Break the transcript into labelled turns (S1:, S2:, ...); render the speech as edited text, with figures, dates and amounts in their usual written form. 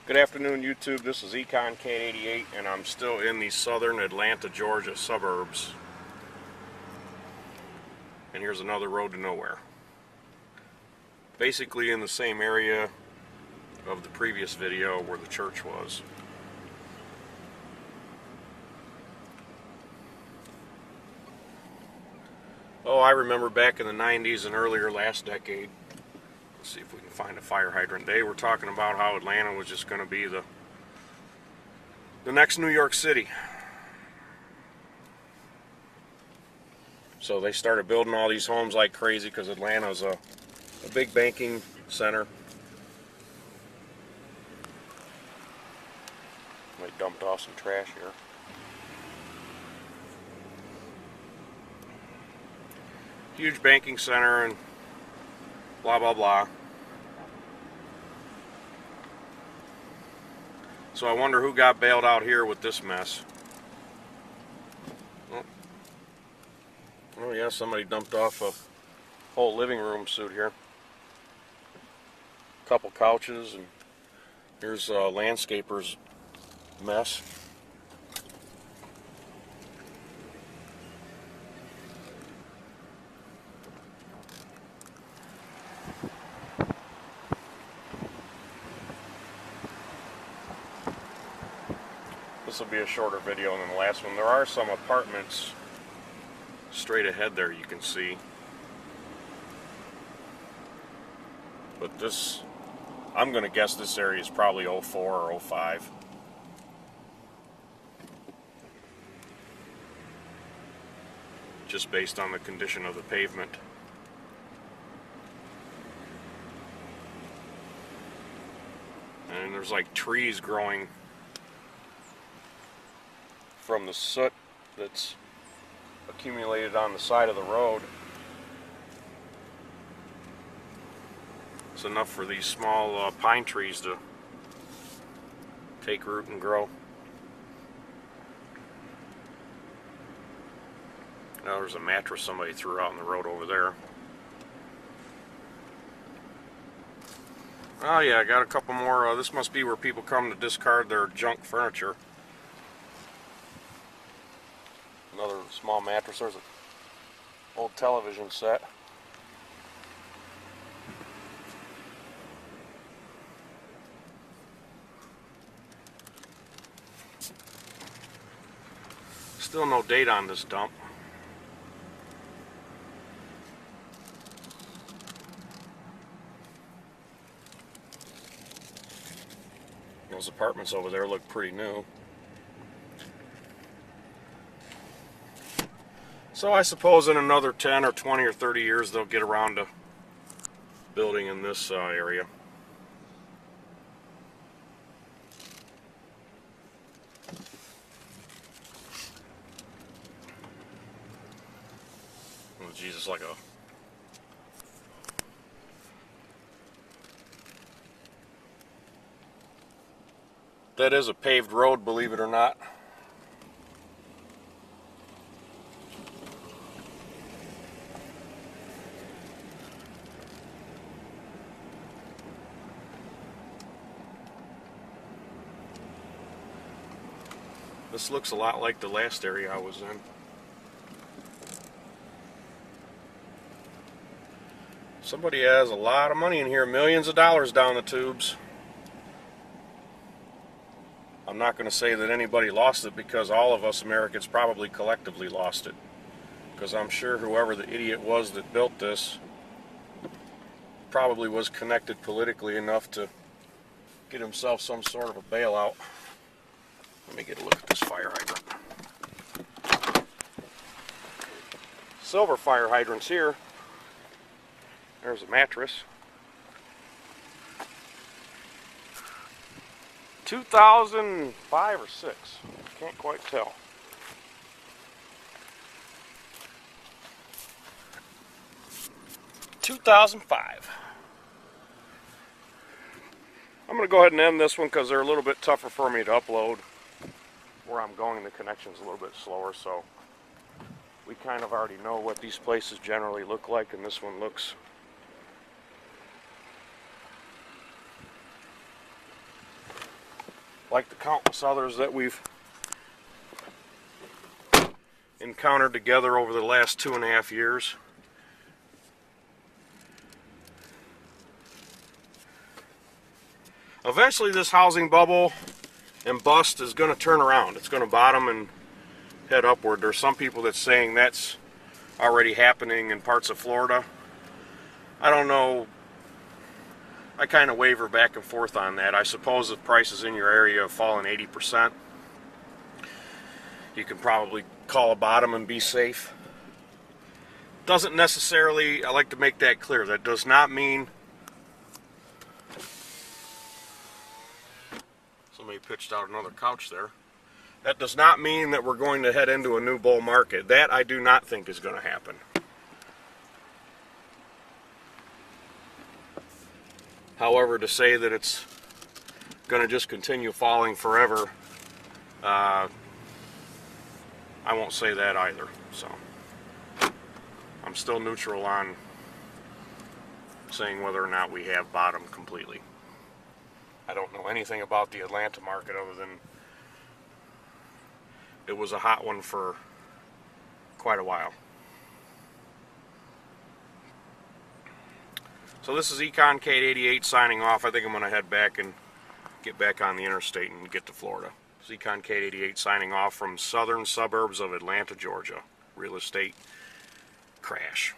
S1: Good afternoon, YouTube. This is Econ K88, and I'm still in the southern Atlanta, Georgia suburbs. And here's another road to nowhere. Basically in the same area of the previous video where the church was. Oh, I remember back in the 90s and earlier last decade. Let's see if we can find a fire hydrant. They were talking about how Atlanta was just going to be the next New York City. So they started building all these homes like crazy because Atlanta's a big banking center. They dumped off some trash here. Huge banking center and blah blah blah. So I wonder who got bailed out here with this mess. Oh yeah, somebody dumped off a whole living room suit here. Couple couches, and here's a landscaper's mess. This will be a shorter video than the last one. There are some apartments straight ahead there you can see. But this, I'm going to guess this area is probably 04 or 05. Just based on the condition of the pavement. And there's like trees growing from the soot that's accumulated on the side of the road. It's enough for these small pine trees to take root and grow. Now there's a mattress somebody threw out in the road over there. Oh yeah, I got a couple more. This must be where people come to discard their junk furniture. Another small mattress. There's an old television set. Still no date on this dump. Those apartments over there look pretty new. So I suppose in another 10 or 20 or 30 years they'll get around to building in this area. Oh Jesus, like a... That is a paved road, believe it or not. This looks a lot like the last area I was in. Somebody has a lot of money in here, millions of dollars down the tubes. I'm not going to say that anybody lost it, because all of us Americans probably collectively lost it. Because I'm sure whoever the idiot was that built this probably was connected politically enough to get himself some sort of a bailout. Let me get a look at this fire hydrant. Silver fire hydrants here. There's a mattress. 2005 or 6. Can't quite tell. $2005. I'm going to go ahead and end this one because they're a little bit tougher for me to upload. Where I'm going, the connection's a little bit slower, so we kind of already know what these places generally look like, and this one looks like the countless others that we've encountered together over the last 2.5 years. Eventually this housing bubble and bust is going to turn around. It's going to bottom and head upward. There's some people that's saying that's already happening in parts of Florida. I don't know. I kind of waver back and forth on that. I suppose if prices in your area have fallen 80%, you can probably call a bottom and be safe. Doesn't necessarily, I like to make that clear, that does not mean, somebody pitched out another couch there. That does not mean that we're going to head into a new bull market. That I do not think is going to happen. However, to say that it's going to just continue falling forever, I won't say that either. So I'm still neutral on saying whether or not we have bottomed completely. I don't know anything about the Atlanta market other than it was a hot one for quite a while. So this is Econ Kate 88 signing off. I think I'm going to head back and get back on the interstate and get to Florida. This is Econ Kate 88 signing off from southern suburbs of Atlanta, Georgia. Real estate crash.